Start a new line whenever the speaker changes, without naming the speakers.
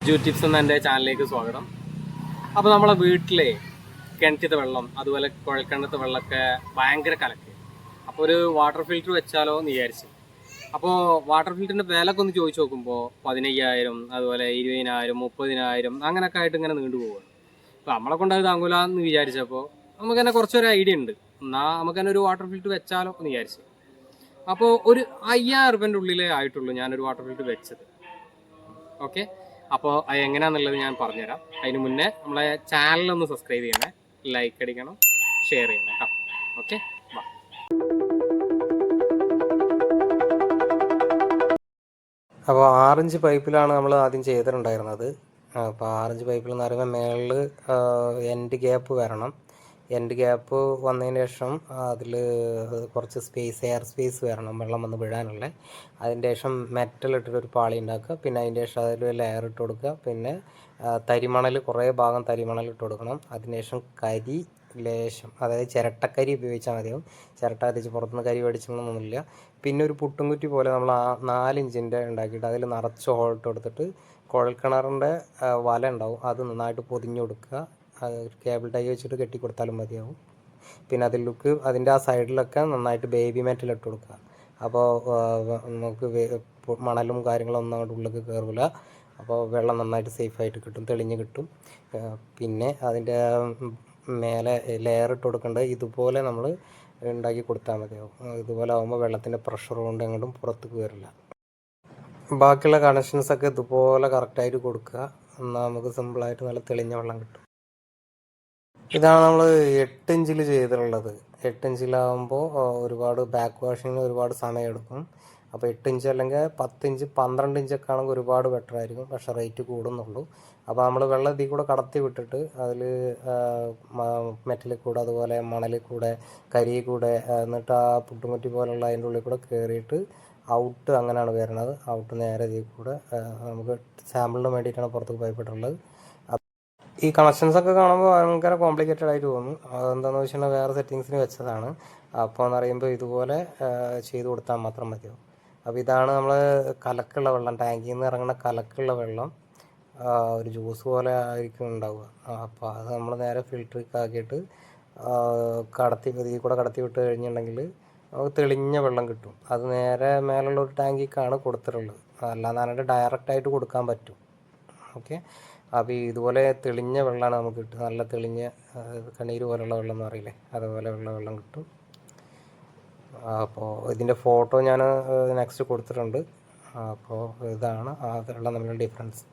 Tips എന്ന എൻ്റെ ചാനലിലേക്ക് സ്വാഗതം. അപ്പോൾ നമ്മളെ വീട്ടിലെ കിണറ്റത്തെ വെള്ളം അതുപോലെ കുഴൽക്കിണറ്റത്തെ വെള്ളമൊക്കെ ഭയങ്കര കലക്ക്. അപ്പോൾ ഒരു വാട്ടർ ഫിൽറ്റർ വെച്ചാലോ എന്ന് വിചാരിച്ചു. അപ്പോൾ വാട്ടർ ഫിൽറ്ററിൻ്റെ വിലയൊക്കെ ഒന്ന് ചോദിച്ചു നോക്കുമ്പോൾ 15,000, അതുപോലെ 20,000, 30,000 അങ്ങനെയൊക്കെ ആയിട്ട് ഇങ്ങനെ നീണ്ടുപോകുന്നു. അപ്പോൾ നമ്മളെ കൊണ്ട് അത് താങ്ങൂല എന്ന് വിചാരിച്ചപ്പോൾ നമുക്ക് തന്നെ കുറച്ചൊരു ഐഡിയ ഉണ്ട്. എന്നാൽ നമുക്ക് തന്നെ ഒരു വാട്ടർ ഫിൽറ്റർ വെച്ചാലോ എന്ന് വിചാരിച്ചു. അപ്പോൾ ഒരു 5,000 രൂപേൻ്റെ ഉള്ളിലേ ആയിട്ടുള്ളൂ ഞാനൊരു വാട്ടർ ഫിൽറ്റർ വെച്ചത്. ഓക്കെ, അപ്പോൾ അത് എങ്ങനെയാണെന്നുള്ളത് ഞാൻ പറഞ്ഞുതരാം. അതിന് മുന്നേ നമ്മളെ ചാനലൊന്ന് സബ്സ്ക്രൈബ് ചെയ്യണേ, ലൈക്ക് അടിക്കണം, ഷെയർ ചെയ്യണം കേട്ടോ. ഓക്കെ, വാ. അപ്പോൾ 6 പൈപ്പിലാണ് നമ്മൾ ആദ്യം ചെയ്തിട്ടുണ്ടായിരുന്നത്. അപ്പോൾ 6 പൈപ്പിൽ എന്ന് പറയുമ്പോൾ മേളിൽ എൻഡ് ഗ്യാപ്പ് വരണം. എൻഡ് ഗ്യാപ്പ് വന്നതിന് ശേഷം അതിൽ കുറച്ച് എയർ സ്പേസ് വരണം, വെള്ളം വന്ന് വീഴാനുള്ള. അതിൻ്റെ ശേഷം മെറ്റൽ ഇട്ടിട്ടൊരു പാളി ഉണ്ടാക്കുക. പിന്നെ അതിൻ്റെ ശേഷം അതിൽ ലെയർ ഇട്ട് കൊടുക്കുക. പിന്നെ തരിമണൽ, കുറേ ഭാഗം തരിമണൽ ഇട്ട് കൊടുക്കണം. അതിനുശേഷം കരി ലേശം, അതായത് ചിരട്ടക്കരി ഉപയോഗിച്ചാൽ മതിയാവും. ചിരട്ട അതിച്ച് പുറത്തുനിന്ന് കരി മേടിച്ചൊന്നുമില്ല. പിന്നെ ഒരു പുട്ടുംകുറ്റി പോലെ നമ്മൾ 4 ഇഞ്ചിൻ്റെ ഉണ്ടാക്കിയിട്ട് അതിൽ നിറച്ച് ഹോൾട്ട് കൊടുത്തിട്ട് കുഴൽക്കിണറിൻ്റെ വല ഉണ്ടാവും, അത് നന്നായിട്ട് പൊതിഞ്ഞ് കൊടുക്കുക. കേബിൾ ടൈ വെച്ചിട്ട് കെട്ടി കൊടുത്താലും മതിയാവും. പിന്നെ അതിലേക്ക് അതിൻ്റെ ആ സൈഡിലൊക്കെ നന്നായിട്ട് ബേബി മെറ്റൽ ഇട്ട് കൊടുക്കുക. അപ്പോൾ നമുക്ക് മണലും കാര്യങ്ങളൊന്നും അങ്ങോട്ട് ഉള്ളിലേക്ക് കയറില്ല. അപ്പോൾ വെള്ളം നന്നായിട്ട് സേഫായിട്ട് കിട്ടും, തെളിഞ്ഞ് കിട്ടും. പിന്നെ അതിൻ്റെ മേലെ ലെയർ ഇട്ട് കൊടുക്കേണ്ടത് ഇതുപോലെ നമ്മൾ ഉണ്ടാക്കി കൊടുത്താൽ മതിയാവും. ഇതുപോലെ ആകുമ്പോൾ വെള്ളത്തിൻ്റെ പ്രഷർ കൊണ്ട് എങ്ങോട്ടും പുറത്തേക്ക് വരില്ല. ബാക്കിയുള്ള കണക്ഷൻസൊക്കെ ഇതുപോലെ കറക്റ്റായിട്ട് കൊടുക്കുക. എന്നാൽ നമുക്ക് സിമ്പിളായിട്ട് നല്ല തെളിഞ്ഞ വെള്ളം കിട്ടും. ഇതാണ് നമ്മൾ 8 ഇഞ്ചിൽ ചെയ്തിട്ടുള്ളത്. 8 ഇഞ്ചിലാകുമ്പോൾ ഒരുപാട് ബാക്ക് വാഷിങ്ങിന് ഒരുപാട് സമയമെടുക്കും. അപ്പോൾ 8 ഇഞ്ച് അല്ലെങ്കിൽ 10 ഇഞ്ച് 12 ഇഞ്ചൊക്കെ ആണെങ്കിൽ ഒരുപാട് ബെറ്റർ ആയിരിക്കും, പക്ഷേ റേറ്റ് കൂടുന്നുള്ളൂ. അപ്പോൾ നമ്മൾ വെള്ളം ഇതിൽ കൂടെ കടത്തി വിട്ടിട്ട് അതിൽ മെറ്റലിൽ കൂടെ, അതുപോലെ മണലിൽ കൂടെ, കരിയിൽ കൂടെ, എന്നിട്ട് ആ പുട്ടുമുറ്റി പോലുള്ള അതിൻ്റെ ഉള്ളിൽ കൂടെ കയറിയിട്ട് ഔട്ട് അങ്ങനെയാണ് വരുന്നത്. ഔട്ട് നേരെ ഇതിൽ കൂടെ നമുക്ക് സാമ്പിളിന് വേണ്ടിയിട്ടാണ് പുറത്തേക്ക് പൈപ്പിട്ടുള്ളത്. ഈ കണക്ഷൻസൊക്കെ കാണുമ്പോൾ ഭയങ്കര കോംപ്ലിക്കേറ്റഡ് ആയിട്ട് തോന്നും. അതെന്താണെന്ന് വെച്ചിട്ടുണ്ടെങ്കിൽ വേറെ സെറ്റിങ്സിന് വെച്ചതാണ്. അപ്പോൾ എന്ന് പറയുമ്പോൾ ഇതുപോലെ ചെയ്ത് കൊടുത്താൽ മാത്രം മതിയാവും. അപ്പോൾ ഇതാണ് നമ്മൾ കലക്കുള്ള വെള്ളം, ടാങ്കിൽ നിന്ന് ഇറങ്ങുന്ന കലക്കുള്ള വെള്ളം. ഒരു ജ്യൂസ് പോലെ ആയിരിക്കും ഉണ്ടാവുക. അപ്പോൾ അത് നമ്മൾ നേരെ ഫിൽറ്ററിലേക്ക് ആക്കിയിട്ട് ഇതിൽ കൂടെ കടത്തി വിട്ട് കഴിഞ്ഞിട്ടുണ്ടെങ്കിൽ നമുക്ക് തെളിഞ്ഞ വെള്ളം കിട്ടും. അത് നേരെ മേലുള്ള ഒരു ടാങ്കിക്കാണ് കൊടുത്തിട്ടുള്ളത്. അല്ലാതെ ഡയറക്റ്റായിട്ട് കൊടുക്കാൻ പറ്റും. ഓക്കെ, അപ്പോൾ ഇതുപോലെ തെളിഞ്ഞ വെള്ളമാണ് നമുക്ക് കിട്ടുക. നല്ല തെളിഞ്ഞ കണ്ണീര് പോലുള്ള വെള്ളം എന്ന് പറയില്ലേ, അതുപോലെ ഉള്ള വെള്ളം കിട്ടും. അപ്പോൾ ഇതിൻ്റെ ഫോട്ടോ ഞാൻ നെക്സ്റ്റ് കൊടുത്തിട്ടുണ്ട്. അപ്പോൾ ഇതാണ് ആ വെള്ളം തമ്മിലുള്ള ഡിഫറൻസ്.